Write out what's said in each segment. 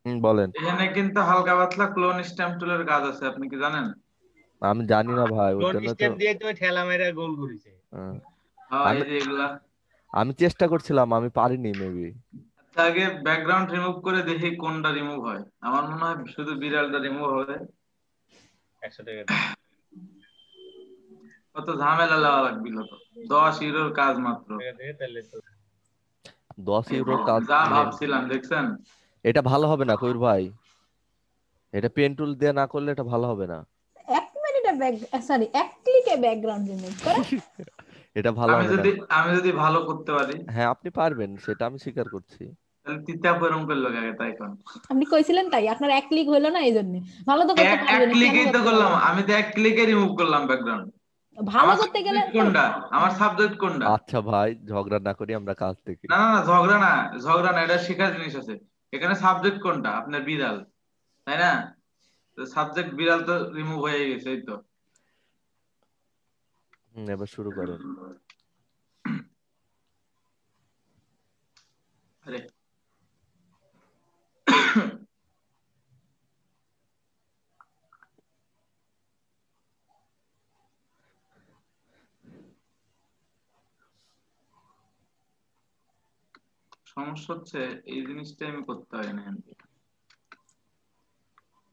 বলেন। এখানে কিন্তু হালকা পাতলা ক্লোন স্ট্যাম্প টুলের কাজ আছে, আপনি কি জানেন? আমি জানি না ভাই, ওর কোন জন্য তো। স্টেপ দিয়ে তুমি ঠেলা মেরে গোল করেছে? আহ, হ্যাঁ, এই আমি যে এগুলা। আমি চেষ্টা করছিলাম, আমি পারিনি মেবি। আচ্ছা, আগে ব্যাকগ্রাউন্ড রিমুভ করে দেখি কোনটা রিমুভ হয়। আমার মনে হয় শুধু বিড়ালটা রিমুভ হবে। 100 টাকা দাও। কত ঝামেলা লাগা লাগছিল তো। 10 ইউরোর কাজ মাত্র। টাকা দিয়ে তাহলে তো 10 ইউরোর কাজ যা মানে? ভাবছিলাম দেখছেন। এটা ভালো হবে না কবির ভাই, এটা পেন টুল দিয়ে না করলে এটা ভালো হবে না। 1 মিনিটে ব্যাক, সরি 1 ক্লিকে ব্যাকগ্রাউন্ড রিমুভ করে। এটা ভালো আমি হবে না। যদি আমি যদি ভালো করতে পারি, হ্যাঁ আপনি পারবেন, সেটা আমি স্বীকার করছি। তাহলে তিতা এরকম করলো আগে তাই কোন। আপনি কইছিলেন তাই, আপনার 1 ক্লিক হইলো না এই জন্য। ভালো তো করতে এক পারবেন, কেন ক্লিকেই তো করতে করলাম, পারবেন না? আমি তো এক ক্লিকে রিমুভ করলাম ব্যাকগ্রাউন্ড। ভালো আমার করতে গেলে সাবজেক্ট তো। কোনটা? আমার হ্যাঁ। সাবজেক্ট কোনটা? আচ্ছা ভাই, ঝগড়া না করি, আমরা কাজ দেখি। না না না, ঝগড়া না। ঝগড়া না, এটা শেখার জিনিস আছে। এখানে সাবজেক্ট কোনটা? আপনার বিড়াল, তাই না? সাবজেক্ট বিড়াল তো রিমুভ হয়ে গেছে, এই তো। এবার শুরু করেন। আরে সমস্যা হচ্ছে, এই জিনিসটা আমি করতে হয় না।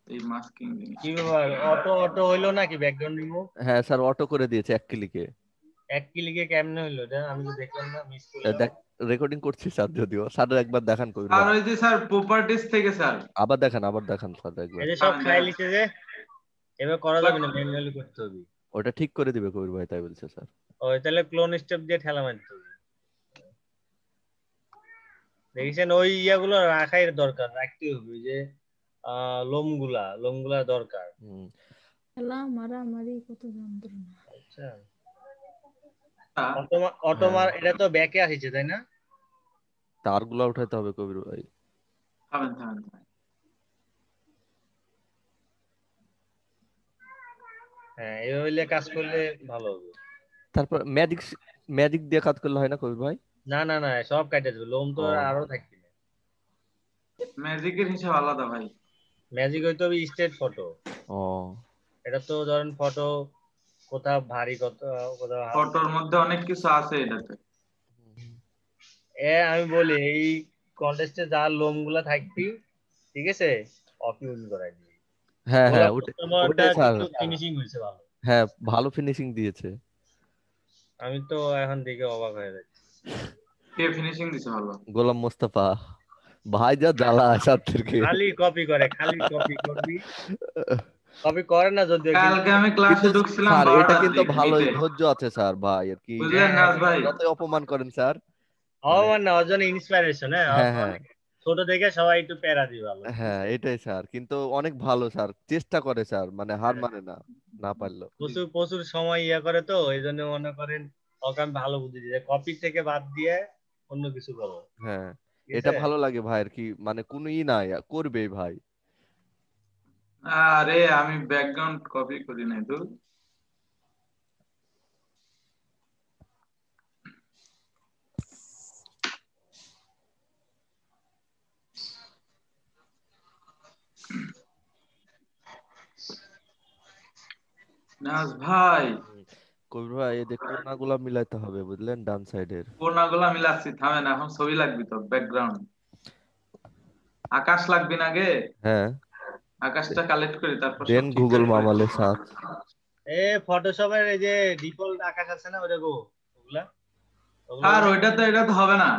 এই মাস্কিং কি জিনিসটা। ব্যাপার, অটো অটো হইলো নাকি ব্যাকগ্রাউন্ড রিমুভ? হ্যাঁ স্যার, অটো করে দিয়েছে 1 ক্লিকে। 1 ক্লিকে কেমনে হইলো এটা? আমি তো দেখলাম না, মিস করলাম। দেখ, রেকর্ডিং করছি স্যার, যদিও স্যার একবার দেখান কবির আর ভাই। ওই যে স্যার প্রপার্টিজ থেকে স্যার। আবার দেখান, আবার দেখান স্যার একবার। এই যে সব থামেন খাই দেখেন। লিছে যে, এবার করা যাবে না, ম্যানুয়ালি করতে হবে। ওটা ঠিক করে দিবে কবির ভাই, তাই বলছে স্যার। ওই তাহলে ক্লোন স্টেপ দিয়ে ঠেলা মারতে হবে। দেখেছেন, ওই ইয়াগুলো রাখাই দরকার, রাখতে হবে ওই যে লোমগুলা দরকার। হুম। খেলা মারামারি কত যন্ত্রণা। আচ্ছা, হ্যাঁ, হ্যাঁ, অটোমার এটা তো ব্যাকে আসছে তাই না? তারগুলা উঠাইতে হবে কবির ভাই। থামেন থামেন থামেন। হ্যাঁ, এইভাবে হইলে কাজ করলে ভালো হবে। তারপর ম্যাজিক, ম্যাজিক দিয়ে কাজ করলে হয় না কবির ভাই? না না না, সব কাটে দেবে, লোম তো ও। আরো থাকবে না। ম্যাজিকের হিসাব আলাদা ভাই। ম্যাজিক হইতে হবে স্ট্রেট ফটো। ও। এটা তো ধরেন ফটো কোথাও ভারী, কোথাও হালকা। ফটোর মধ্যে অনেক কিছু আছে এটাতে। আমি বলি এই কন্টেস্টে যার লোম গুলা থাকবি, ঠিক আছে, অফ ইউজ করাই দিবি। হ্যাঁ হ্যাঁ, গোলাপ ওটাই। কাস্টমারটা ওটাই স্যার। কিন্তু ফিনিশিং হয়েছে ভালো। হ্যাঁ, ভালো ফিনিশিং দিয়েছে। আমি তো এখন দেখে অবাক হয়ে যাচ্ছি। কে ফিনিশিং দিছে ভালো? গোলাম মোস্তফা ভাই, যা জ্বালা ছাত্রকে। খালি কপি করে, খালি কপি করবি। কপি করে না যদিও, কিন্তু কালকে আমি কিন্তু ক্লাসে ঢুকছিলাম স্যার এটা 12টার কিন্তু দিক ভালোই মিটে। ধৈর্য আছে স্যার, ভাই আর কি। বুঝলেন হ্যাঁ নাজ হ্যাঁ, ভাই? যতই অপমান করেন স্যার, মানে। আমার না ওর জন্য ইন্সপিরেশন। হ্যাঁ, হ্যাঁ হ্যাঁ। অনেক ছোট থেকে সবাই একটু প্যারা দিই ভালো, হ্যাঁ বুঝছো? এটাই স্যার, কিন্তু অনেক ভালো স্যার, চেষ্টা করে স্যার, মানে হার হ্যাঁ, মানে না, না পারলেও। প্রচুর প্রচুর সময় ইয়ে করে, তো এই জন্য মনে করেন ওকে আমি ভালো বুদ্ধি দিই, কপি থেকে বাদ দিয়ে অন্য কিছু করো, হ্যাঁ, ঠিক এটা আছে। ভালো লাগে ভাই আর কি, মানে কোনো ই নাই, করবেই ভাই। আরে আমি ব্যাকগ্রাউন্ড কপি করি নাই তো। নাজ ভাই, হুম, কবির ভাই এদের কোনাগুলা মিলাইতে হবে, বুঝলেন, ডান সাইডের। কোনাগুলা মিলাচ্ছি, থামেন। এখন ছবি লাগবে তো, ব্যাকগ্রাউন্ড। আকাশ লাগবে না আগে। হ্যাঁ। আকাশটা কালেক্ট করি, তারপর সব দেন গুগল ঠিকঠাক করে মামালে দিচ্ছি। সাথ। এ ফটোশপের এই যে ডিফল্ট আকাশ আছে না, ওটা গো, ওগুলা ওগুলো আর উঠে। ওইটা তো, এটা তো হবে না।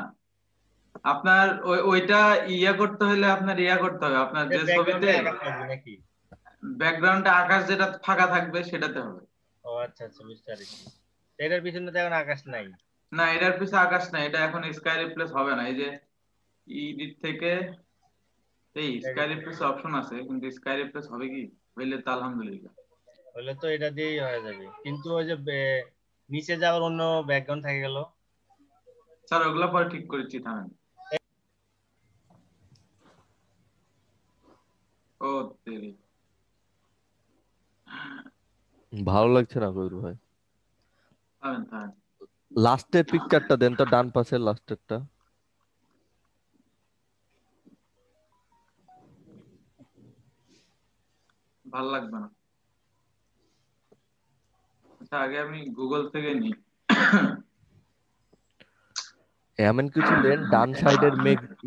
আপনার ওইটা ইয়া করতে হলে আপনার ইয়া করতে হবে, আপনার যে ছবিতে ব্যাকগ্রাউন্ডে আকাশ লাগবে নাকি? ব্যাকগ্রাউন্ডে আকাশ যেটা ফাঁকা থাকবে সেটাতে হবে। ও আচ্ছা আচ্ছা, বুঝতে পারছি। তো এটার পিছনে তো এখন আকাশ নাই। না, এটার পিছে আকাশ না, এটা এখন স্কাই রিপ্লেস হবে না। এই যে ইডিট থেকে, এই স্কাই রিপ্লেস অপশন আছে, কিন্তু স্কাই রিপ্লেস হবে কি? হইলে তো আলহামদুলিল্লাহ। হলে তো এটা দিয়েই হয়ে যাবে, কিন্তু ওই যে নিচে যাওয়ার অন্য ব্যাকগ্রাউন্ড থেকে গেল। স্যার ওগুলা পরে ঠিক করেছি, থামেন। ও তেরি। ভালো লাগছে না কবির ভাই। থামেন থামেন। লাস্টের পিকচারটা দেন তো, ডান পাশের লাস্টেরটা। ভাল লাগবে না। আচ্ছা আগে আমি গুগল থেকে নিই। এমন কিছু লেন ডান সাইডের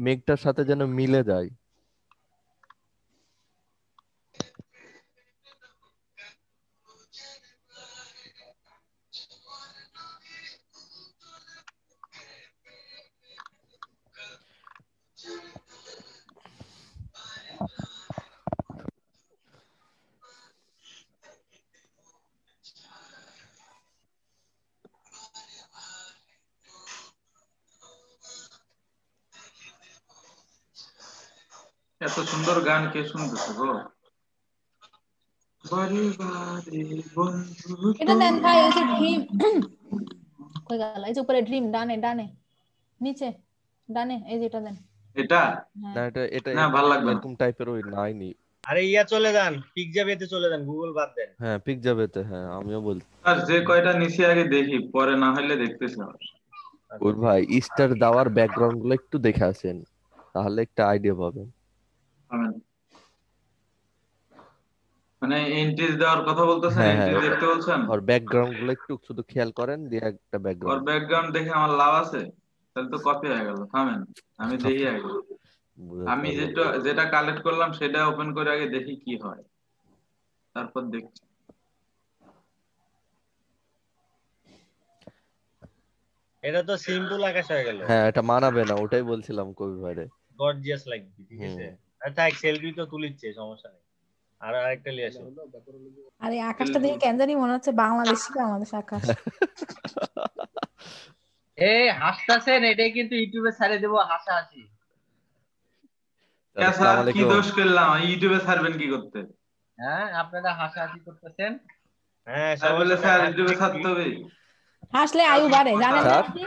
মেঘটার সাথে যেন মিলে যায়। এত সুন্দর গান কে শুনতেছে গো? বারে বারে বন্ধু এটা দেন ভাই, ওই যে ড্রিম কই গেল? এই যে উপরে ড্রিম, ডানে ডানে নিচে ডানে, এই যে এটা দেন। এটা না, হ্যাঁ এটা এটা না, ভাল লাগবে না। এরকম টাইপের ওই নাইনি। আরে ইয়া চলে যান, পিকজাবেতে চলে যান, গুগল বাদ দেন। হ্যাঁ, পিক যাবেতে, হ্যাঁ আমিও বলছি। আর যে কয়টা নিচে আগে দেখি, পরে না হলে দেখতেছি আবার। ওর ভাই স্টার দেওয়ার ব্যাকগ্রাউন্ড গুলো একটু দেখে আসেন, তাহলে একটা আইডিয়া পাবেন। হবে না। মানে এন্ট্রিজ দেওয়ার কথা বলতেছেন, হ্যাঁ হ্যাঁ, এন্ট্রি ওটা দেখতে বলছেন? ওর ব্যাকগ্রাউন্ড গুলো একটু শুধু খেয়াল করেন, দিয়ে একটা ওর ব্যাকগ্রাউন্ড। ব্যাকগ্রাউন্ড দেখে আমার লাভ আছে? তাহলে তো কপি হয়ে গেল। থামেন, আমি দেখি আগে। বুঝাতে আমি পারলাম যেটা না। যেটা কালেক্ট করলাম সেটা ওপেন করে আগে দেখি কি হয়, তারপর দেখছি। এটা তো সিম্পল আকাশ হয়ে গেল, হ্যাঁ, এটা মানাবে না, ওটাই বলছিলাম কবির ভাইরে। গর্জিয়াস লাগবে, ঠিক আছে। আচ্ছা এক সেলফি তো তুলিচ্ছে, সমস্যা নেই। আর আরেকটা নিয়ে আসো। আরে আকাশটা দেখে কেন জানি মনে হচ্ছে বাংলাদেশি বাংলাদেশ আকাশ। এই হাসতাছেন, এটাই কিন্তু ইউটিউবে ছেড়ে দেবো হাসাহাসি। আসসালামু স্যার কি আলাইকুম। দোষ করলাম? ইউটিউবে ছাড়বেন কি করতে? হ্যাঁ আপনারা হাসাহাসি করতেছেন। হ্যাঁ তাই বলে সমস্যা স্যার নাই, ইউটিউবে ছাড়তে হবে? হাসলে আয়ু বাড়ে, জানেন না স্যার আপনি?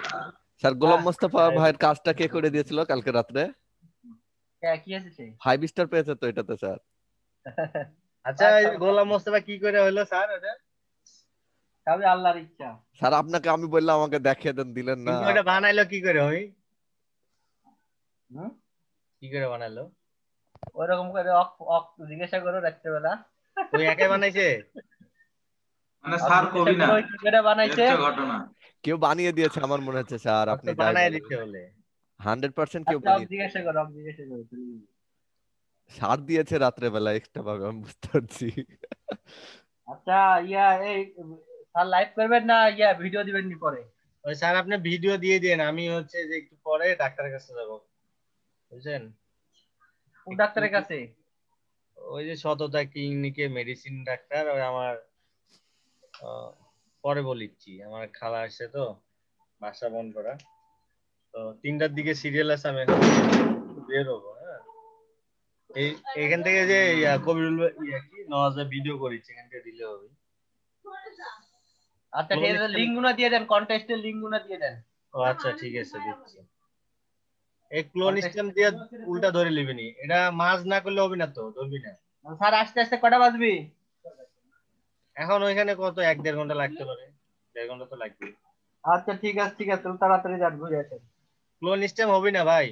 স্যার গোলাম হ্যাঁ, মোস্তফা ভাইয়ের কাজটা কে করে দিয়েছিল কালকে রাত্রে? কি আছে সে? 5 স্টার পেয়েছে তো এটাতে স্যার। আচ্ছা এই গোলাম মোস্তফা কি করে হলো স্যার এটা? তবে আল্লাহর ইচ্ছা। স্যার আপনাকে আমি বললাম, আমাকে দেখিয়ে দেন, দিলেন না। কিন্তু এটা বানাইলো কি করে? ওই হুম, কি করে বানাইলো? ওইরকম করে অক অক জিজ্ঞাসা করো রাত্রেবেলা। ওই একাই বানাইছে? মানে অক স্যার জিজ্ঞাসা কবি না, করো কি করে এই বানাইছে। হচ্ছে ঘটনা। কেউ বানিয়ে দিয়েছে আমার মনে হচ্ছে স্যার, অক আপনি তো যাই বানাই বলেন। দিতে হলে 100% কেউ আচ্ছা অক বানিয়ে জিজ্ঞাসা করো, অক জিজ্ঞাসা করো। সার দিয়েছে রাত্রে বেলা এক্সট্রা ভাবে, আমি বুঝতে পারছি। আচ্ছা ইয়া এই স্যার লাইভ করবেন না ইয়া ভিডিও দিবেন নি পরে? ওই স্যার আপনি ভিডিও দিয়ে দেন, আমি হচ্ছে যে একটু পরে ডাক্তারের কাছে যাব, বুঝছেন? কোন ডাক্তারের কাছে? ওই যে সততা ক্লিনিকে মেডিসিন ডাক্তার, ওই আমার আহ, পরে বলিচ্ছি, আমার খালা আসছে তো, বাসা বন্ধ করা। তো 3টার দিকে সিরিয়াল আছে, আমি এখন বের হবো। হ্যাঁ, এই এখান থেকে যে কবিরুল ইয়া কি নওয়াজে ভিডিও করেছে, এখান থেকে দিলে হবে। আচ্ছা ঠিক আছে, লিঙ্ক গুলো দিয়ে দেন, কন্টেস্টের লিঙ্ক গুলো দিয়ে দেন। ও আচ্ছা ঠিক আছে, দিচ্ছি। এই ক্লোন সিস্টেম দিয়ে উল্টা ধরে নিবি, এটা মাছ না করলে হবে না, তো ধরবি না। স্যার আস্তে আস্তে কটা বাজবি? এখন ওইখানে কত 1-1.5 ঘন্টা লাগতে পারে, 1.5 ঘন্টা তো লাগবে। আচ্ছা ঠিক আছে ঠিক আছে, তাহলে তাড়াতাড়ি যান, ঘুরে আসেন। ক্লোন সিস্টেম হবে না ভাই,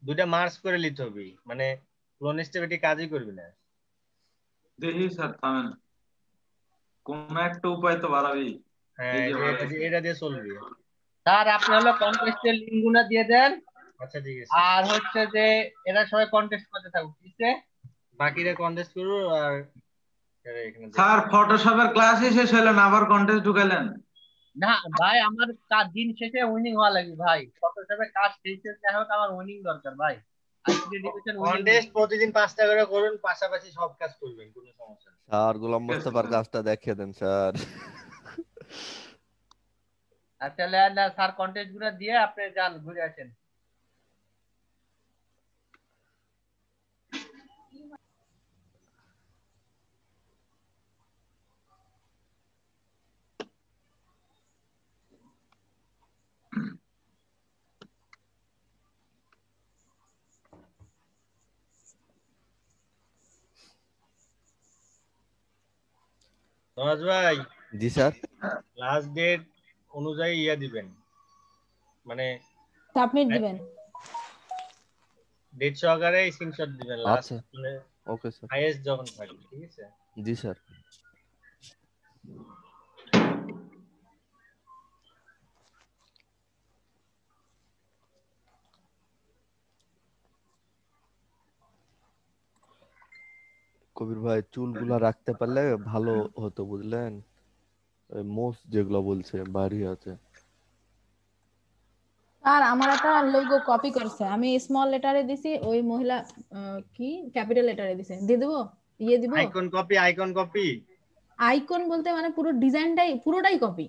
দুইটা মার্চ করে নিতে হবে, মানে ক্লোন সিস্টেম এটি কাজই করবি না। দেখি স্যার, থামেন, কোন একটা উপায় তো বাড়াবি। হ্যাঁ, এই যে এটা দিয়ে চলবে। স্যার আপনি হলো কন্টেস্টের লিঙ্ক গুলো দিয়ে দেন। আচ্ছা ঠিক আছে, আর হচ্ছে যে এরা সবাই কন্টেস্ট করতে থাকুক, ঠিক আছে? বাকিরা কন্টেস্ট করবো, আর এরা এখানে দেখো। স্যার ফটোশপের ক্লাসই শেষ হলো না, আবার কন্টেস্ট ঢুকাইলেন? না ভাই, আমার কাজ দিন শেষে উইনিং হওয়া লাগবে ভাই। ফটোশপে কাজ শেষে না হোক, আমার উইনিং দরকার ভাই। আজকে ডিভিশন উইনিং। কন্টেস্ট প্রতিদিন 5টা করে করুন, পাশাপাশি সব কাজ করবেন, কোনো সমস্যা নেই। স্যার গোলাম ঠিক আছে মোস্তফার স্যার। কাজটা দেখিয়ে দেন স্যার। আচ্ছা না স্যার, কন্টেস্ট গুলো দিয়ে আপনি যান, ঘুরে আসেন। নওয়াজ ভাই, জি স্যার। লাস্ট ডেট অনুযায়ী ইয়া দিবেন, মানে সাবমিট দিবেন। ডেট সহকারে স্ক্রিনশট দিবেন লাস্ট, আচ্ছা মানে ওকে স্যার। হাইয়েস্ট যখন থাকবে, ঠিক আছে? জি স্যার। কবির ভাই চুলগুলা রাখতে পারলে ভালো হতো বুঝলেন, ওই মোস যেগুলো বলছে বাড়ি আছে। আর আমার একটা লোগো কপি করছে, আমি স্মল লেটারে দিছি, ওই মহিলা কি ক্যাপিটাল লেটারে দিছে, দিয়ে দেবো, ইয়ে দিব। আইকন কপি আইকন বলতে মানে পুরো ডিজাইনটাই পুরোটাই কপি।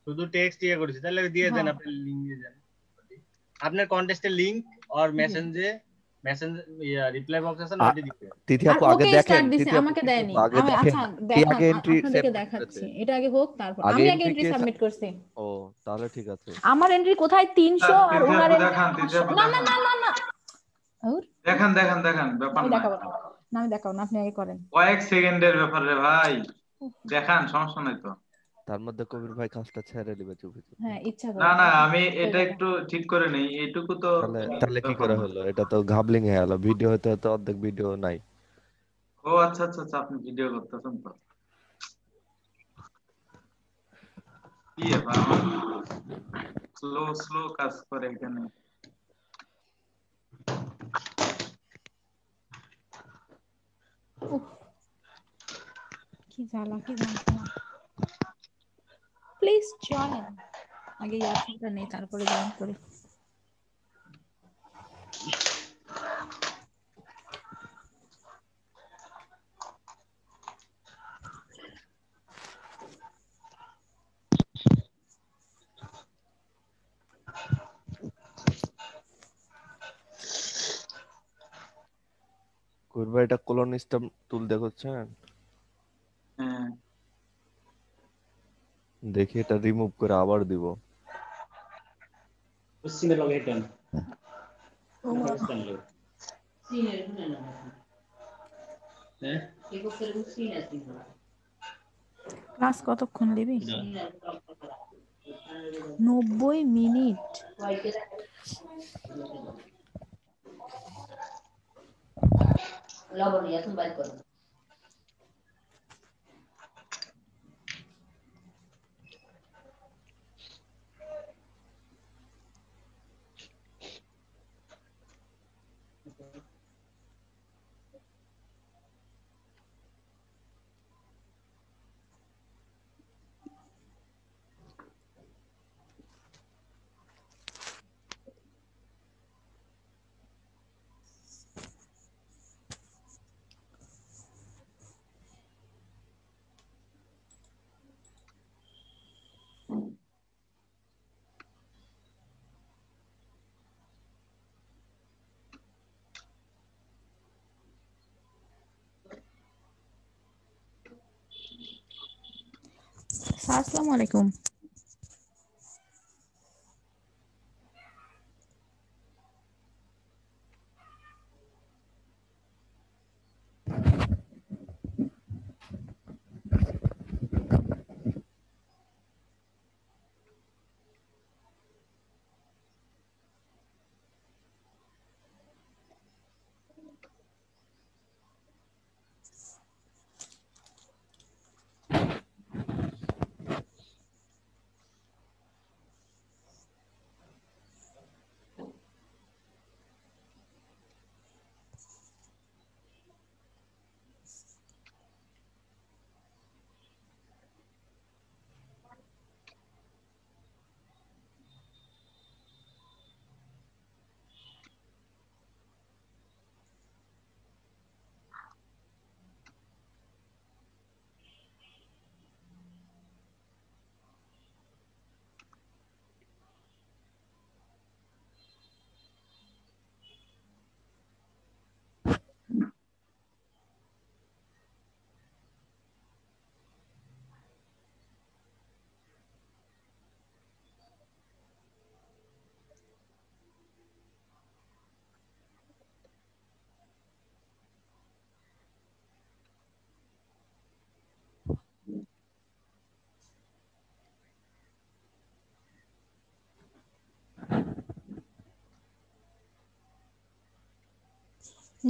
শুধু টেক্সট ইয়ে করেছি, তাহলে দিয়ে দেন, হ্যাঁ আপনি লিংক দিয়ে দেন। আপনার কন্টেস্টের লিংক আর জি। মেসেঞ্জ রিপ্লাই বক্স আছে না, ওইটা দিতে। তিথি আর আপু আগে ওকে দেখেন, স্টার্ট দিছে, তিথি আপু আমাকে তিথি দেয়নি। আপু আগে আমি দেখেন আচ্ছা কে দেখান, আগে এন্ট্রি আপনাদেরকে সাবমিট দেখাচ্ছি, করেছে। এটা আগে হোক, তারপর আগে আমি আগে এন্ট্রি এন্ট্রি কে সাবমিট করছি। ও তাহলে ঠিক আছে। আমার এন্ট্রি কোথায় 300 আর তিথি ওনার আপু এন্ট্রি দেখান, তিথি 500। আপু না না দেখান, না না না আউর, দেখান দেখান দেখান, না, ব্যাপার আমি নাই। দেখাবো না, না আমি দেখাবো না, আপনি আগে করেন। কয়েক সেকেন্ডের ব্যাপার রে ভাই, দেখান, সমস্যা নাই তো। তার মধ্যে কবির ভাই কাজটা ছেড়ে দিবে চুপি চুপি। হ্যাঁ ইচ্ছা না করে না, দেখেন, আমি হয়ে এটা যাবে। একটু ঠিক করে নেই, এইটুকু তো তাহলে তাহলে কি ব্যাপার করে না। হলো, এটা তো ঘাবলিং হয়ে গেল, ভিডিও হতে হতে অর্ধেক ভিডিও নাই। ও আচ্ছা আচ্ছা আচ্ছা, আপনি ভিডিও করতেছেন তো, কি ব্যাপার, আমার স্লো স্লো কাজ করে এখানে। উফ, কি জ্বালা কি যন্ত্রণা। প্লিজ জয়েন, আগে ইয়ারফোনটা নেই তারপরে জয়েন করি। কবির ভাই এটা কোলনিস্টাম টুল দেখছেন, হ্যাঁ, দেখি এটা রিমুভ করে আবার দিব। ও বাবা, ক্লাস কতক্ষণ দিবি? 90 মিনিট। স্যার আসসালামু আলাইকুম।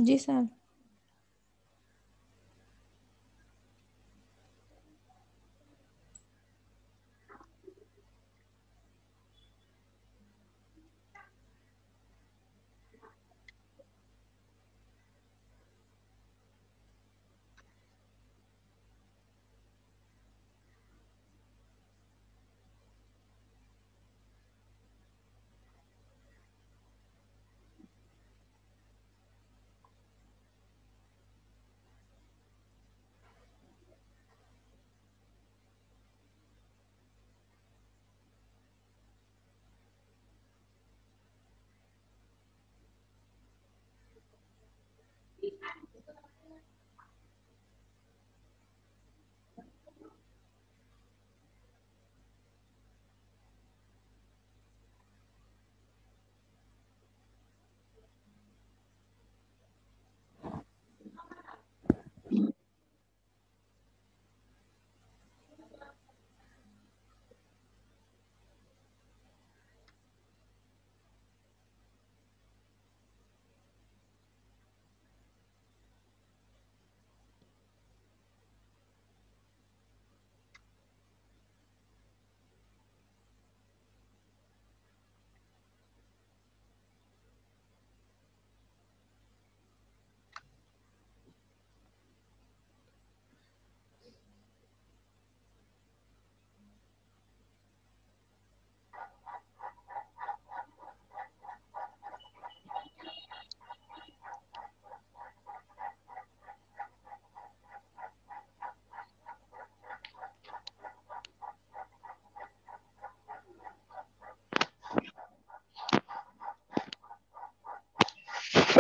জি স্যার।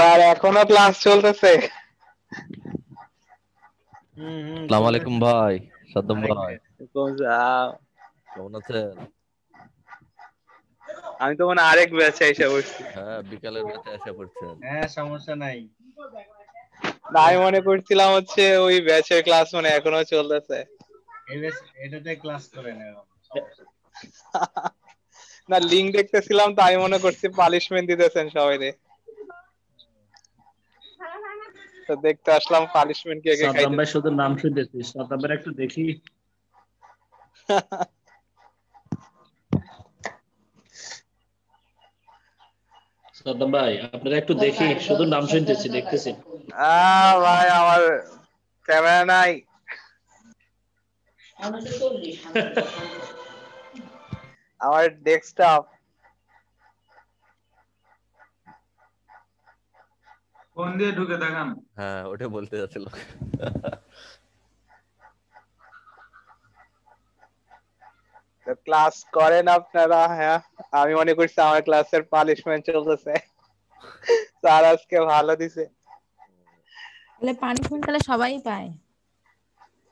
স্যার এখনো ক্লাস চলতেছে? আসসালামু আলাইকুম ভাই, সাদ্দাম ভাই, কেমন আছেন? আমি তো মনে হয় আরেক ব্যাচে এসে বসছি। হ্যাঁ, বিকালের ব্যাচে এসে পড়ছেন। হ্যাঁ, সমস্যা নাই। না, আমি মনে করছিলাম হচ্ছে ওই ব্যাচের ক্লাস মানে এখনো চলতেছে। এটাতে ক্লাস করেন এখন, সমস্যা নেই। না, লিঙ্ক দেখতেছিলাম তো আমি মনে করছি পানিশমেন্ট দিতেছেন সবাই রে, তো দেখতে আসলাম পানিশমেন্ট কে কে সাদ্দাম খাইতে। ভাই শুধু নাম শুনতেছি, সাদ্দাম ভাই একটু দেখি। সাদ্দাম ভাই আপনারা একটু দেখি, শুধু নাম শুনতেছি, দেখতেছি। ভাই আমার ক্যামেরা নাই। আমার ডেস্কটপ। ফোন দিয়ে ঢুকে দেখান। হ্যাঁ, ওটা বলতে যাচ্ছিল। ক্লাস করেন আপনারা? হ্যাঁ, আমি মনে করছি আমার ক্লাসের পানিশমেন্ট চলতেছে। স্যার আজকে ভালো দিছে। তাহলে পানিশমেন্ট তাহলে সবাই পায়।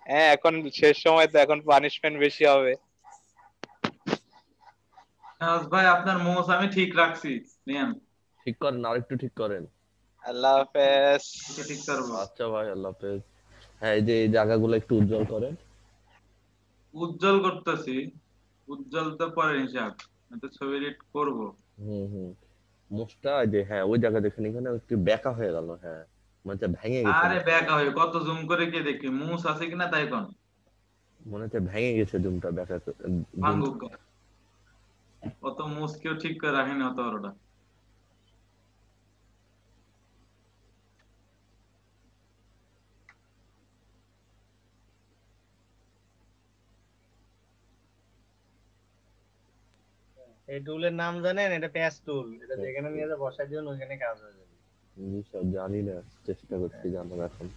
হ্যাঁ, এখন শেষ সময় তো, এখন পানিশমেন্ট বেশি হবে। নাওয়াজ ভাই আপনার মোজ আমি ঠিক রাখছি, নিয়েন। ঠিক করেন, আর একটু ঠিক করেন। আল্লাহ হাফেজ। ওকে ঠিক করবো। আচ্ছা ভাই, আল্লাহ হাফেজ। হ্যাঁ, এই যে এই জায়গাগুলো একটু উজ্জ্বল করেন। উজ্জ্বল করতেছি, উজ্জ্বল তো পরের হিসাব, আমি তো ছবি এডিট করবো। হুম। মোষটা এই যে, হ্যাঁ ওই জায়গা দেখেন, এখানে একটু বেঁকা হয়ে গেল। হ্যাঁ, মনে হচ্ছে ভেঙে গেছে আরে মোষটা। ব্যাকা হয়ে কত জুম করে কে দেখি মুস আছে কিনা তাই কোন মনে হচ্ছে ভেঙে গেছে জুমটা, বেঁকা জুম। ভাঙ্গুক। অত মুস কেউ ঠিক করে রাখেনি অত বড়টা। এই টুলের নাম জানেন? এটা প্যাচ টুল। এটা যেখানে নিয়ে যা বসাই দিবেন ওইখানে কাজ হয়ে যাবে। সব জানি না, চেষ্টা করছি জানার এখন।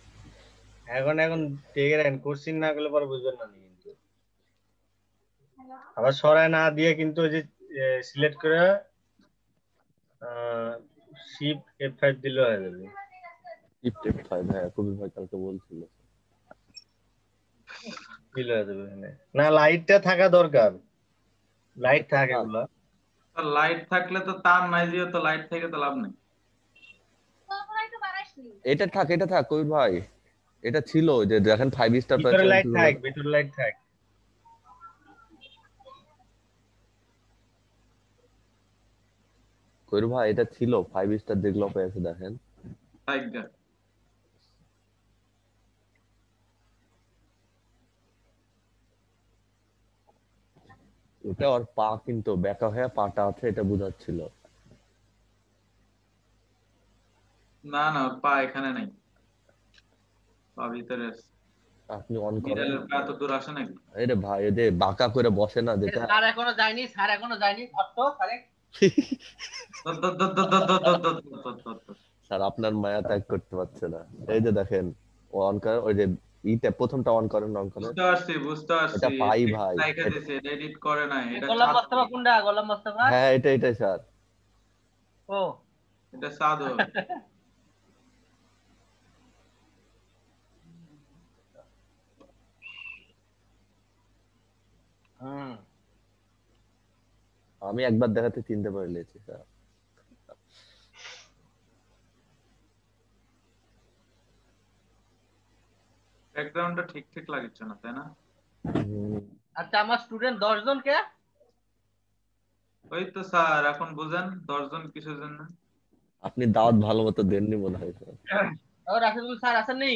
এখন ঠিক রাখেন, কোশ্চিন না করলে পরে বুঝবেন না কিন্তু। আবার সরায় না দিয়ে কিন্তু ওই যে সিলেক্ট করে শিফট F5 দিলে হয়ে যাবে। টিপ 5, হ্যাঁ কবির ভাই কালকে বলছিল। দিলে হয়ে যাবে এখানে। না, লাইটটা থাকা দরকার, লাইট থাকে এগুলা। লাইট থাকলে তো তার নাই, দিয়ে তো লাইট থেকে তো লাভ নেই। এটা থাক কবির ভাই। এটা ছিল যে দেখেন 5 স্টার ভিতরে পাচ্ছেন। লাইট থাক, ভিতরে লাইট থাক। কবির ভাই এটা ছিল 5 স্টার, দেখলো পেয়েছে দেখেন। থাকবে। ওটা ওর পা কিন্তু বেঁকা হয়ে পাটা আছে, এটা বোঝাচ্ছিল। না না, ওর পা এখানে নাই, পা ভিতরে আছে। আপনি অন করেন। বিড়ালের পা তো দূর আসে নাকি? আরে ভাই, এদের বাঁকা করে বসে না যেটা। স্যার এখনো যায়নি, স্যার এখনো যায়নি, ধরতো স্যারে। ধর, ধর, ধর, ধর, ধর, ধর, ধর, ধর, ধর, ধর, ধর। স্যার আপনার মায়া ত্যাগ করতে পারছে না। এই যে দেখেন, ও অন করেন, ওই যে ইটা প্রথমটা অন করেন। বুঝতে পারছি, বুঝতে পারছি। এটা পাই ভাই। লাইকা দিছে, এটা এডিট করে নাই, এটা গোলাম চাঁদ। মোস্তফা কোনটা? গোলাম মোস্তফা? হ্যাঁ, এটাই স্যার। ও এটা সাদর। হুম। আমি একবার দেখাতে চিনতে পারলেছি স্যার। ব্যাকগ্রাউন্ডটা ঠিক ঠিক লাগছে না, তাই না? আচ্ছা, আমার স্টুডেন্ট 10 জন কে? ওই তো স্যার, এখন বুঝেন 10 জন কিসের জন্য। আপনি দাওয়াত ভালো মতো দেননি মনে হয় স্যার। ও রাশিদুল স্যার আসেননি?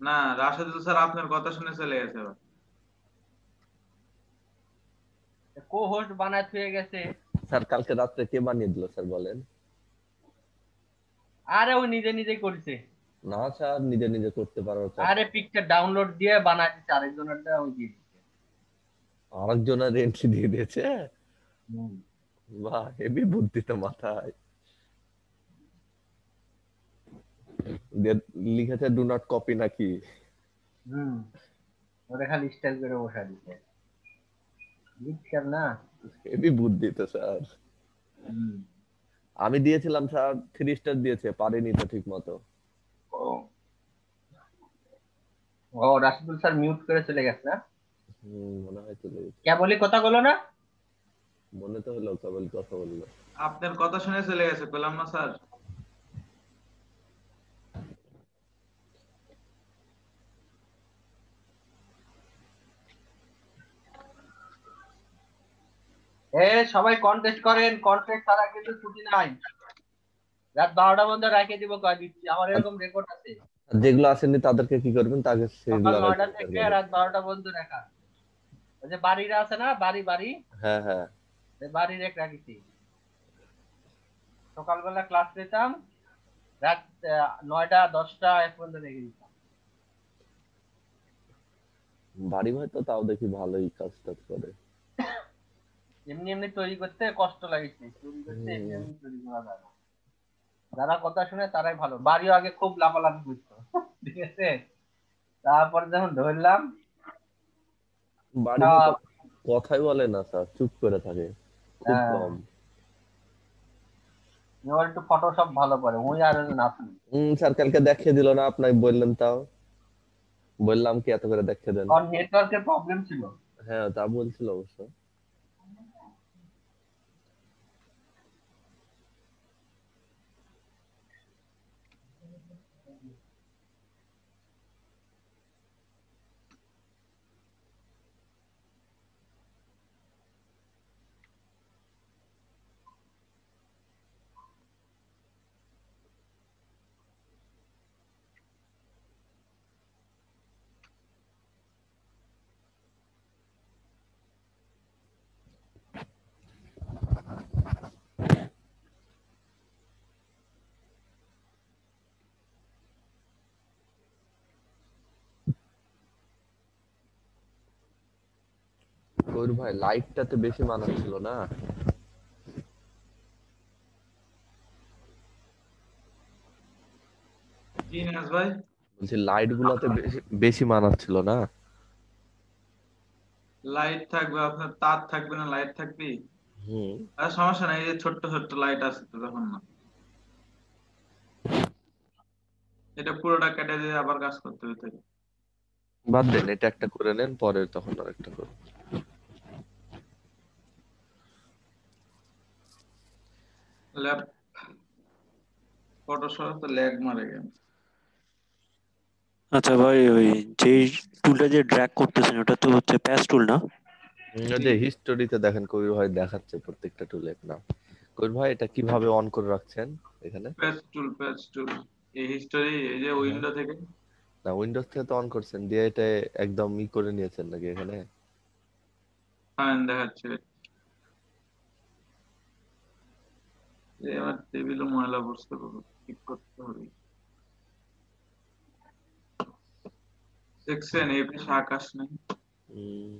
না, রাশেদুল স্যার আপনার কথা শুনে চলে গেছে এবার। কো হোস্ট বানায় থুয়ে গেছে। স্যার কালকে রাত্রে কে বানিয়ে দিল স্যার বলেন? আরে ও নিজে নিজেই করেছে। না স্যার, নিজে নিজে করতে পারো স্যার। আরে পিকচার ডাউনলোড দিয়ে বানায় দিচ্ছে, আরেকজনেরটা ওই দিয়ে দিচ্ছে। আরেকজনের এন্ট্রি দিয়ে দিয়েছে। হুম। বাহ, হেভি বুদ্ধি তো মাথায়। লিখেছে ডু নট কপি নাকি? হুম, ওটা খালি স্টাইল করে বসা দিচ্ছে, লিখছেন না? হেভি বুদ্ধি তো স্যার। হুম। আমি দিয়েছিলাম স্যার, 3 স্টার দিয়েছে, পারিনি তো ঠিক মতো। ও ও রাশিদুল স্যার মিউট করে চলে গেছে না? মনে হয় চলে গেছে। কেবলই কথা বলো না। মনে তো হলো কেবল কথা বললো। আপনার কথা শুনে চলে গেছে, পেলাম না স্যার। সবাই কন্টেস্ট করেন, কন্টেস্ট ছাড়া কিন্তু ছুটি নাই। রাত 12টা পর্যন্ত রাখে দিব, কয় দিচ্ছি, আমার এরকম রেকর্ড আছে। আর যেগুলো আসেনি তাদেরকে কি করবেন, তাকে সকাল সেগুলো 9টা শেয়ার থেকে করবেন। রাত 12টা পর্যন্ত রাখা। ওই যে বাড়িরা আছে না, বাড়ি বাড়ি, হ্যাঁ হ্যাঁ। ওই বাড়ির এক রাখিছি। সকালবেলা ক্লাস নিতাম, রাত 9টা 10টা এক পর্যন্ত রেখে দিতাম। বাড়ি ভাই তো তাও দেখি ভালোই কাজ টাজ করে। এমনি এমনি তৈরি করতে কষ্ট লাগছে, তৈরি করতে এমনি এমনি তৈরি করা যায় না। যারা কথা শুনে তারাই ভালো। বাড়িও আগে খুব লাফালাফি করতো, ঠিক আছে, তারপরে যখন ধরলাম বাড়ি ভাই তো সব। কথাই বলে না স্যার, চুপ করে থাকে খুব কম। এবার একটু ফটোশপ ভালো করে, ওই আর নাতি। স্যার কালকে দেখিয়ে দিল না আপনাকে, বললেন তাও। বললাম কি এত করে দেখিয়ে দেন। কারণ নেটওয়ার্কের প্রবলেম ছিল। হ্যাঁ তা বলছিল অবশ্য। ওর ভাই লাইটটাতে বেশি মানাচ্ছিল না। কি নাজ ভাই? বলছি লাইট গুলাতে বেশি বেশি মানাচ্ছিল না। লাইট থাকবে, আপনার তার থাকবে না, লাইট থাকবে। হুম। আর সমস্যা নাই, এই যে ছোট্ট ছোট্ট লাইট আছে তো, তখন না, এটা পুরোটা কেটে দিয়ে আবার কাজ করতে হবে তাই। বাদ দেন, এটা একটা করে নেন, পরে তখন আর একটা করুন। ল্যাপ ফটোশপ তো ল্যাগ মারে গেল। আচ্ছা ভাই, ওই যেই টুলটা যে ড্র্যাগ করতেছেন ওটা তো হচ্ছে প্যাচ টুল না? ওই যে হিস্টোরিতে দেখেন কবির ভাই দেখাচ্ছে প্রত্যেকটা টুলের নাম। কবির ভাই এটা কিভাবে অন করে রাখছেন এখানে? প্যাচ টুল, এই হিস্টোরি, এই যে হ্যাঁ। উইন্ডো থেকে। না উইন্ডোজ থেকে তো অন করছেন, দিয়ে এটা একদম করে নিয়েছেন নাকি এখানে? হ্যাঁ দেখাচ্ছে। এই আমার টেবিলে ময়লা বসতে পারবো, ঠিক করতে হবে। দেখছেন এই পাশে আকাশ নেই। হুম।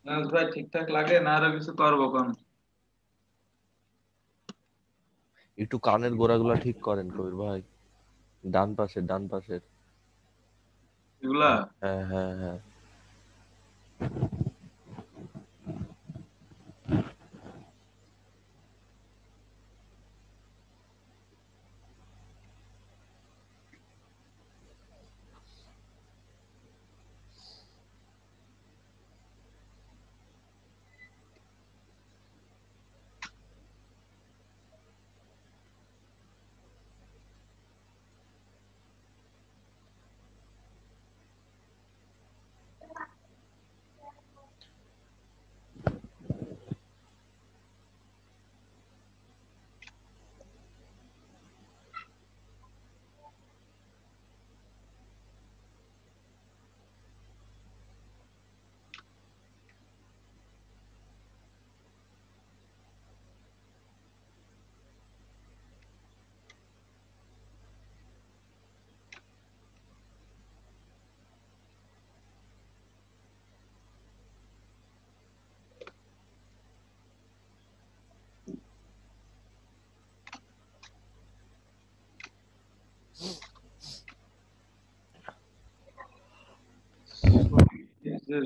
নাজ ভাই ঠিকঠাক লাগে না আরো কিছু করবো কোন? একটু কানের গোড়াগুলা ঠিক করেন কবির ভাই, ডান পাশের। এগুলা হ্যাঁ হ্যাঁ হ্যাঁ।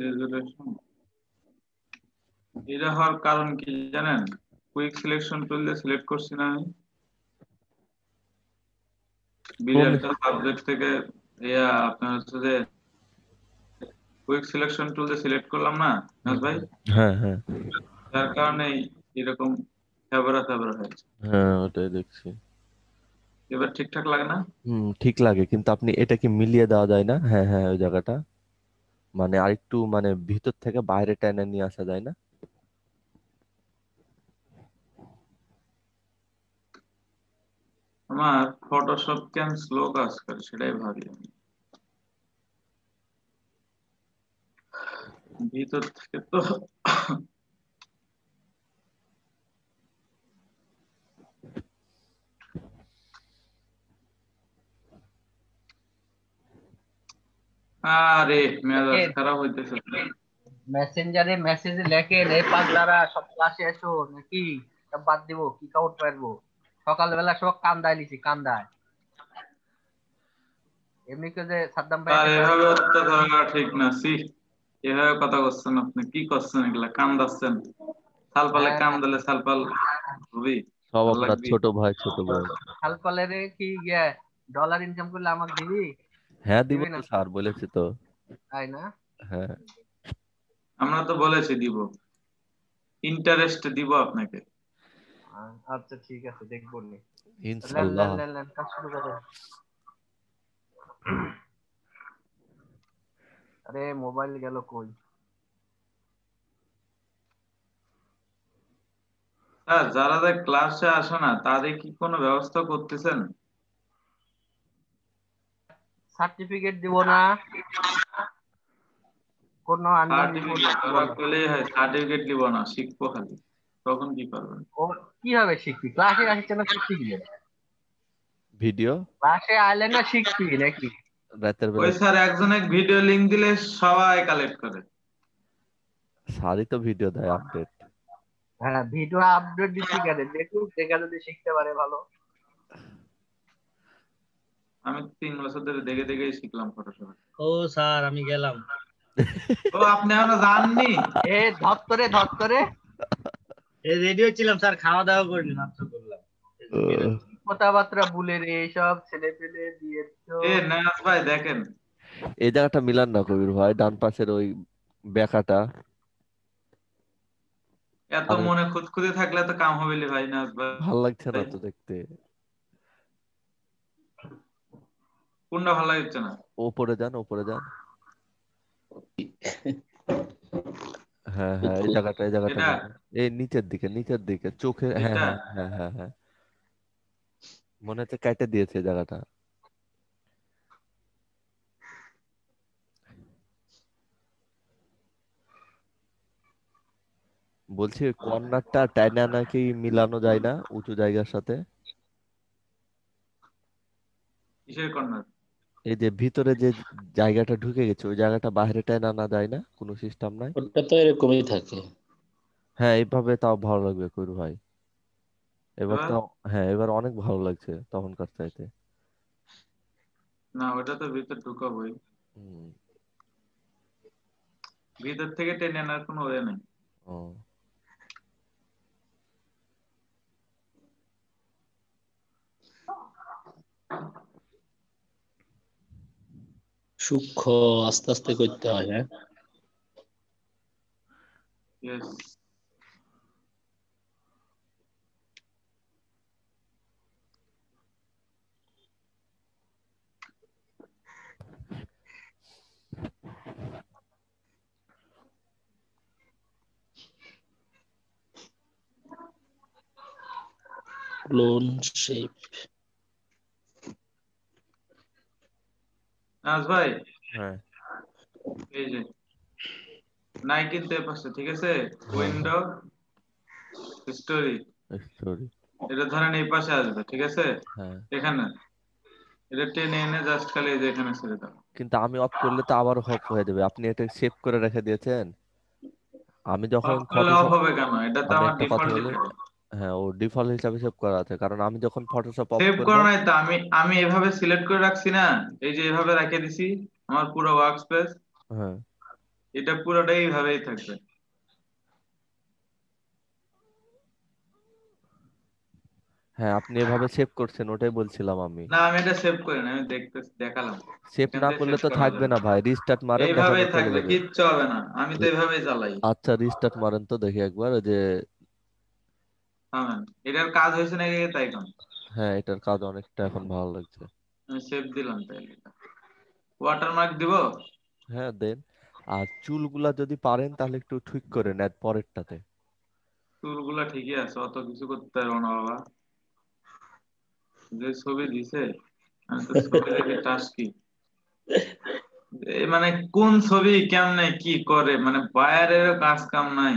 রেজুলেশন এটা হওয়ার কারণ কি জানেন? কুইক সিলেকশন টুল দিয়ে সিলেক্ট করছি না আমি কোন? একটা সাবজেক্ট থেকে, আপনার হচ্ছে যে কুইক সিলেকশন টুল দিয়ে সিলেক্ট করলাম না নাজ ভাই, হ্যাঁ হ্যাঁ যার কারণে এরকম ফেভারা হয়েছে। হ্যাঁ, ওটাই দেখছি। এবার ঠিকঠাক লাগে না? ঠিক লাগে, কিন্তু আপনি এটা কি মিলিয়ে দেওয়া যায় না? হ্যাঁ হ্যাঁ, ওই জায়গাটা মানে আরেকটু মানে ভিতর থেকে বাইরে টেনে নিয়ে আসা যায় না? আমার ফটোশপ কেন স্লো কাজ করে সেটাই ভাবি আমি। ভিতর থেকে তো আরে মেজাজ খারাপ হইতেছে। মেসেঞ্জারে মেসেজে লেখেন এই পাগলারা সব ক্লাসে এসো নাকি সব বাদ দিব কি আউট পারবো। সকালবেলা সব কান্দায় লিছি কান্দায়। এমনি করে যে সাদ্দাম ভাই আর একটা গান এভাবে অত্যাচার করা ঠিক না, সি এভাবে কথা করছেন আপনি, কি করছেন এগুলা? কান দাচ্ছেন, সালপালে হ্যাঁ কান দিলে সালপাল হবি, সব ভাল আপনার লাগবি। ছোট ভাই ছোট বোন। সালপালেরে কি ডলার ইনকাম করলে আমাকে দিবি হ্যাঁ দিব দিবি না তো স্যার, বলেছি তো। তাই না? হ্যাঁ আমরা তো বলেছি দিব, ইন্টারেস্ট দিব আপনাকে। আচ্ছা ঠিক আছে দেখবো নি। লেন লেন ইনশাল্লাহ। লেন লেন কাজ শুরু করেন। আরে মোবাইল গেল কই? স্যার যারা ক্লাসে আসে না তাদের কি কোনো ব্যবস্থা করতেছেন? সার্টিফিকেট দিব না, কোনো আন্ডার রিপোর্ট সার্টিফিকেট দিব ওরা না। পেলেই হয়, সার্টিফিকেট দিব না, শিখবো খালি, তখন কি করবেন? ও কিভাবে শিখবি? ক্লাসে আসছে না শিখবি কি করে? ভিডিও ক্লাসে আইলে না শিখবি নাকি? রাতের ওই বেলা স্যার একজন এক ভিডিও লিংক দিলে সবাই কালেক্ট করে। স্যারই তো ভিডিও দেয় আপডেট। হ্যাঁ ভিডিও আপডেট দিচ্ছি কেন? দেখুন দেখা যদি শিখতে পারে ভালো। আমি 3 বছর ধরে দেখে দেখেই শিখলাম ফটোশপ। ও স্যার আমি গেলাম। ও আপনি এখনো জাননি? এ ধর করে এই রেডি হচ্ছিলাম স্যার, খাওয়া দাওয়া করিনি, মাত্র করলাম। কথাবার্তা ভুলে রে এইসব ছেলে পেলে দিয়ে তো। নাজ ভাই দেখেন, এই জায়গাটা মিলান না কবির ভাই, ডান পাশের ওই বেকাটা। এত আরে মনে খুঁতখুঁতে থাকলে তো কাম হবে লি ভাই নাজ ভাল লাগছে না ভাই। তো দেখতে। কোনটা ভালো লাগছে না? ওপরে যান, ওপরে যান। হ্যাঁ হ্যাঁ, এই জায়গাটা এটা মিলান। এই নিচের দিকে চোখে, হ্যাঁ এটা হ্যাঁ হ্যাঁ হ্যাঁ হ্যাঁ, মনে হচ্ছে কেটে দিয়েছে এই জায়গাটা। বলছি ওই কর্নারটা টাইনা নাকি মিলানো যায় না উঁচু জায়গার সাথে? কিসের কর্নার? এই যে ভিতরে যে জায়গাটা ঢুকে গেছে ওই জায়গাটা বাইরে টানা আনা যায় না, কোনো সিস্টেম নাই? ওটা তো এরকমই থাকে। হ্যাঁ এইভাবে তাও ভালো লাগবে কবির ভাই। এবার এবার তো, হ্যাঁ এবার অনেক ভালো লাগছে তখনকার চাইতে। না, ওটা তো ভিতর ঢুকাবোই, হুম। ভিতর থেকে টেনে আনার কোনো ওয়ে নেই। ও সূক্ষ্ম আস্তে আস্তে করতে হয়। হ্যাঁ, ইয়েস। Clone shape. নাজ ভাই, হ্যাঁ এই যে নাই কিন্তু এ পাশে, ঠিক আছে, হ্যাঁ হ্যাঁ। Window story, sorry. এটা ধরেন এই পাশে আসবে, ঠিক আছে, হ্যাঁ এখানে এটা টেনে এনে জাস্ট খালি এই যে এখানে ছেড়ে দাও। কিন্তু আমি অফ করলে তো আবার অফ হয়ে যাবে, আপনি এটা সেভ করে রেখে দিয়েছেন। আমি যখন অফ করলে অফ ফটোশপ, হবে কেন? এটা তো আমি আমার একটা কথা ডিফল্টই বলি, থাকে। হ্যাঁ ও ডিফল্ট হিসাবে সেভ করা আছে, কারণ আমি যখন ফটোশপ অফ সেভ করব। করা নাই তো, আমি আমি এভাবে সিলেক্ট করে রাখছি না, এই যে এভাবে রেখে দিছি আমার পুরো ওয়ার্ক স্পেস, হ্যাঁ এটা পুরোটাই এইভাবেই থাকবে। হ্যাঁ আপনি এভাবে সেভ করছেন ওটাই বলছিলাম আমি। না, আমি এটা সেভ করি না, আমি দেখালাম, সেভ এখান না থেকে করলে সেভ তো করা থাকবে যাবে, না ভাই, রিস্টার্ট মারেন দেখেন এইভাবেই ও চলে থাকবে, যাবে। কিচ্ছু হবে না, আমি তো রি- এইভাবেই চালাই। আচ্ছা রিস্টার্ট মারেন তো দেখি একবার, ওই যে হ্যাঁ, এটার কাজ হয়েছে নাকি তাই কোন, হ্যাঁ এটার কাজ অনেকটা এখন ভালো লাগছে। আমি সেভ দিলাম তাইলে। ওয়াটারমার্ক দিব। হ্যাঁ দেন। আর চুলগুলা যদি পারেন তাহলে একটু ঠিক করে নেন পরেরটাতে। চুলগুলা ঠিকই আছে, অত কিছু করতে পারবো না বাবা, যে ছবি দিছে, আমি তো ছবি দেখে টাস কি, মানে কোন ছবি কেমনে কি করে, মানে বায়ারেরও কাজ কাম নাই।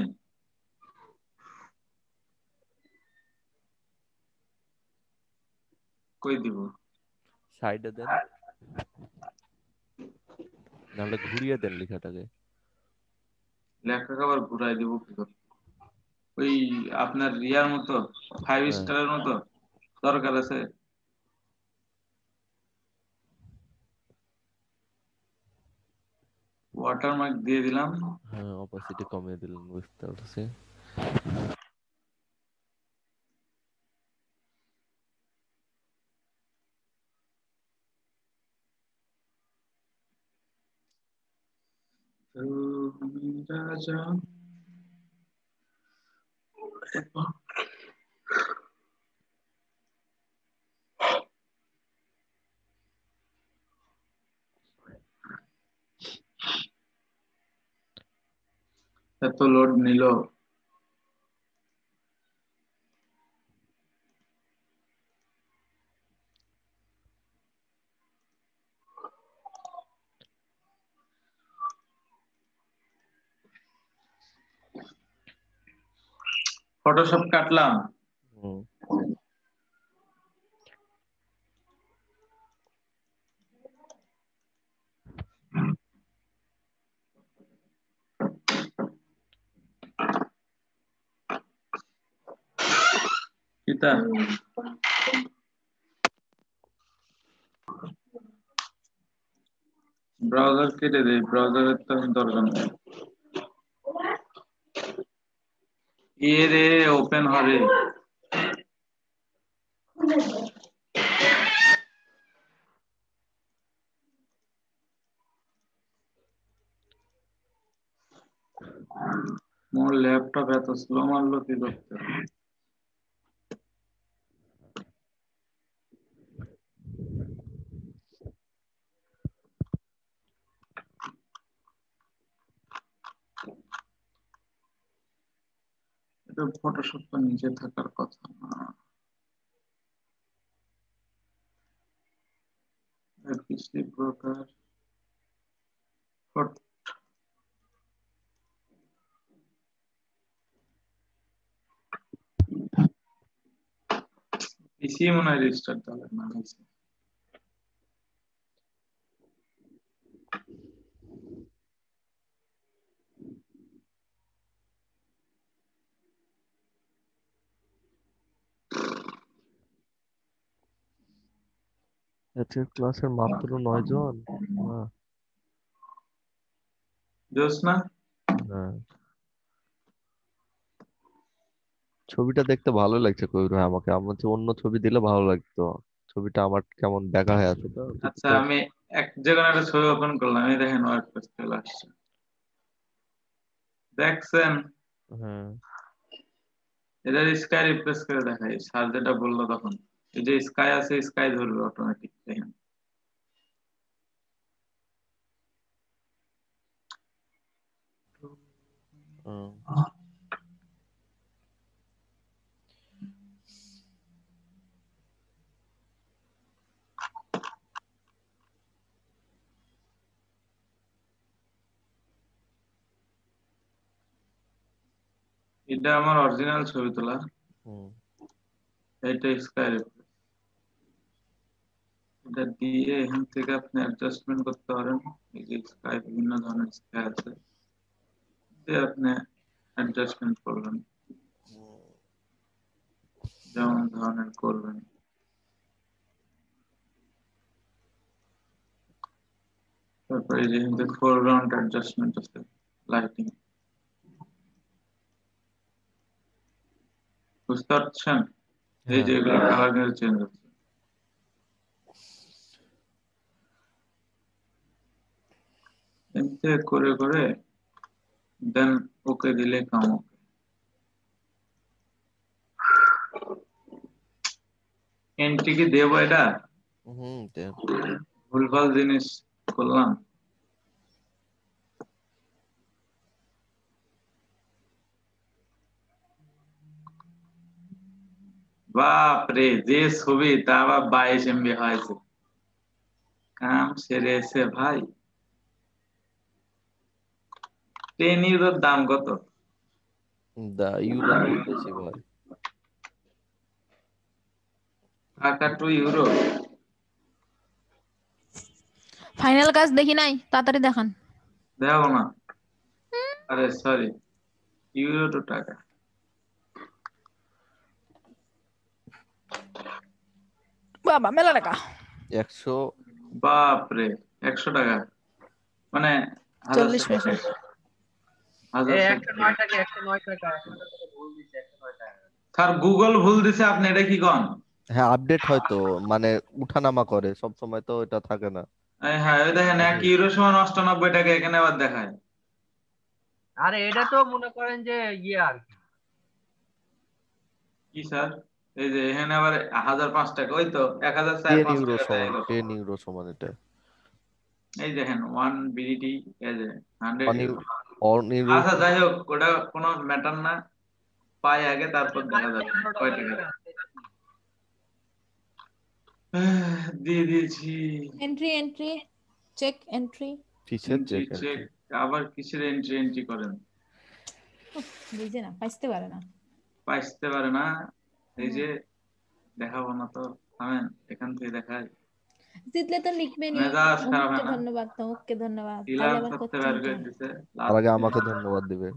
কই দিব? সাইডে দেন, নাহলে ঘুরিয়ে দেন লেখাটাকে। লেখা আবার ঘুরাই দিব কি করে? ওই আপনার রিয়ার মতো, ফাইভ হ্যাঁ স্টারের মতো দরকার আছে। ওয়াটারমার্ক দিয়ে দিলাম। হ্যাঁ অপাসিটি কমিয়ে দিলেন, বুঝতে পারছি। তুমি রাজা। এত লোড নিল। ফটোশপ কাটলাম। হুম। কিতা ব্রাউজার কেটে দেই, ব্রাউজারের তো দরকার নেই। এ রে, ওপেন হবে। মোর ল্যাপটপ এত স্লো মারলো কি করতে? এটা ফটোশপ তো নিচে থাকার কথা না। পিসি ব্রোকার, পিসি মনে হয় রেজিস্টার তাহলে না হয়েছে। আজকের ক্লাসের মাত্র 9 জন। বাহ, জোসনা হ্যাঁ। ছবিটা দেখতে ভালো লাগছে কবির ভাই আমাকে। আমার চেয়ে অন্য ছবি দিলে ভালো লাগতো। ছবিটা আমার কেমন দেখা হয়ে আছে তো আচ্ছা, ছবিতে। আমি এক জায়গায় একটা ছবি ওপেন করলাম, এই দেখেন ওয়ার্ডপ্রেস চলে আসছে, দেখছেন? হ্যাঁ, এটা স্কাই রিপ্লেস করে দেখাই, স্যার যেটা বললো তখন, এই যে স্কাই আছে, স্কাই ধরবে অটোমেটিক, দেখেন। হুম। এটা আমার অরিজিনাল ছবি তোলা, হুম। এটা স্কাই রিপ্লেস। এটা দিয়ে এখান থেকে আপনি অ্যাডজাস্টমেন্ট করতে পারেন। এই যে স্কাই, বিভিন্ন ধরনের স্কাই আছে, দিয়ে আপনি অ্যাডজাস্টমেন্ট করবেন যেমন ধরনের করবেন। তারপরে এই যে ফোরগ্রাউন্ড অ্যাডজাস্টমেন্ট আছে, লাইটিং, বুঝতে পারছেন? এই হ্যাঁ, যে এগুলো কালার চেঞ্জ হচ্ছে, এমনি করে করে দেন ওকে দিলে কাম। এন্ট্রি কি দেবো এটা? হুম, দেন। ভুলভাল জিনিস করলাম। বাপরে, যে ছবি তা আবার 22 MB হয়েছে, কাম সেরেছে ভাই। 10 ইউরোর দাম কত? ইউরো তো বেশি ভাই। টাকা 2 ইউরো। ফাইনাল কাজ দেখি নাই, তাড়াতাড়ি দেখান। দেখো না, আরে সরি, ইউরো তো টাকা। বাবা মেলা টাকা। 100। বাপরে, 100 টাকা মানে 1000 40 টাকা। পয়সা। 1000 টাকা। 109 টাকা, 109 টাকা, 100 টাকা ভুল দিচ্ছে, 109 টাকা। স্যার গুগল ভুল দিছে, আপনি এটা কি কন? হ্যাঁ, আপডেট হয়তো, মানে উঠানামা করে সব সময়, তো এটা থাকে না। হ্যাঁ, ওই দেখেন 1 ইউরো সমান 98 টাকা, এখানে আবার দেখায়। আরে এটা তো মনে করেন যে আর কি। কি স্যার? এই যে এখানে আবার 1005 টাকা, ওই তো 10 1004-5 ইউরো টাকা দেয় সমান, গেল। 10 ইউরো সমান এটা। এই দেখেন 1 বিডিটি, এই যে 100 অন ইউরো। ইউরো। আচ্ছা যাই হোক, ওটা কোনো ম্যাটার না, পাই আগে তারপর দেখা যাবে কয় টাকা। দিয়ে দিয়েছি। Entry entry, check entry. কিসের এন্ট্রি চেক চেক, এন্ট্রি? আবার কিসের এন্ট্রি করেন? বুঝে না, পাইতে পারে না। পাইতে পারে না। এই যে দেখাবো না তো, থামেন, এখান থেকে দেখাই। জিতলে তো লিখবেনি মেজাজ খারাপ অমুককে হয় না, ধন্যবাদ তমুককে ধন্যবাদ, তাইলে ইলান আবার করতে করছেন বের করে কেন? দিছে তার আগে লাস্টে। আমাকে ধন্যবাদ দিবে।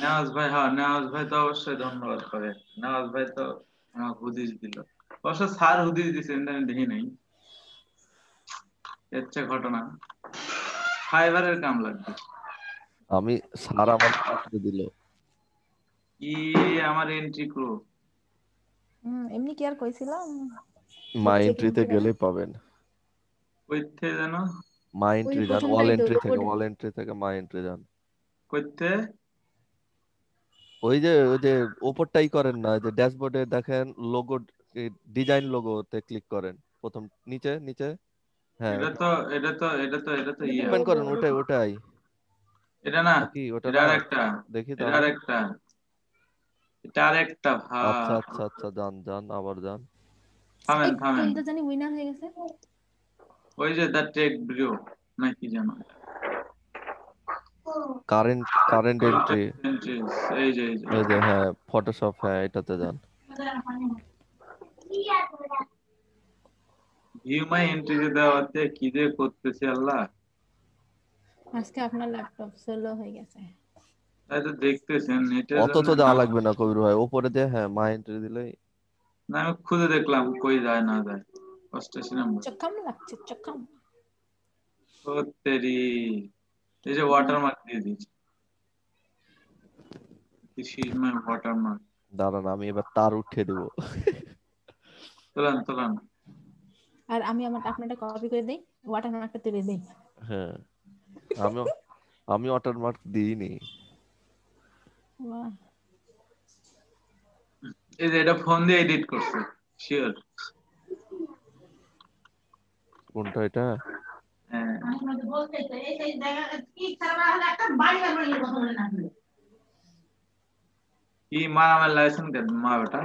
নেওয়াজ ভাই, হ্যাঁ নেওয়াজ ভাই তো অবশ্যই ধন্যবাদ করে। নেওয়াজ ভাই তো আমাকে হুদিস দিল, অবশ্য স্যার হুদিস দিছে, কিন্তু আমি দেখি নাই। হচ্ছে ঘটনা, ফাইবারের কাম লাগবে। আমি, স্যার আমার করে দিল। কি আমার এন্ট্রি ক্রু? এমনি কি আর কইছিলাম, মাই চেক এন্ট্রিতে এন্ট্রি গেলেই পাবেন। কইতে যেন, মাই ওই এন্ট্রি যান, ওয়াল প্রথমটাই তো, এন্ট্রি থেকে, লোগো। ওয়াল এন্ট্রি থেকে মাই এন্ট্রি যান। কইতে ওই যে ওপরটাই করেন না, যে ড্যাশবোর্ডে দেখেন লোগো, ডিজাইন লোগোতে ক্লিক করেন প্রথম, নিচে নিচে। হ্যাঁ, এটা ওটা তো এটা তো এটা তো এটা তো এটা তো ইয়ে, ওপেন লোগো। করেন, ওটাই ওটাই। এটা না, নাকি ওটা এটা না? আর একটা, দেখি এটা তাহলে। আর একটা, এটা আর একটা আচ্ছা ভাই। আচ্ছা আচ্ছা, যান যান, আবার যান। থামেন এই থামেন, কোনটা জানি উইনার হয়ে গেছে। ওই যে দ্য টেক ব্রিও নাকি যেন, কারেন্ট এন্ট্রি। এই যে এই যে এই যে, হ্যাঁ ফটোশপ, হ্যাঁ এটাতে যান। ভিউ মাই এন্ট্রি দেওয়াতে কি যে করতেছে আল্লাহ। আজকে আপনার ল্যাপটপ স্লো হয়ে গেছে। তাই তো দেখতেছেন, এটার অত জন্য তো না। দেওয়া লাগবে না কবির ভাই, ওপরে দিয়ে হ্যাঁ মাই এন্ট্রি দিলেই। না, আমি খুঁজে দেখলাম কই যায় না যায়। 88 নাম্বার চকাম লাগছে চকাম। ও তেরি, এই যে ওয়াটারমার্ক দিয়ে দিয়েছি। This is my watermark. দাঁড়ান আমি এবার তার উঠিয়ে দেবো। তোলান। আর আমি আপনারটা কপি করে দেই, ওয়াটারমার্কটা তুলে দেই। হ্যাঁ আমি ওয়াটারমার্ক দিইনি। বাহ, এই যে এটা ফোন দিয়ে এডিট করছে, শিওর। কোনটা এটা? হ্যাঁ কি মা আমার লাইসেন্স কেন মা বেটা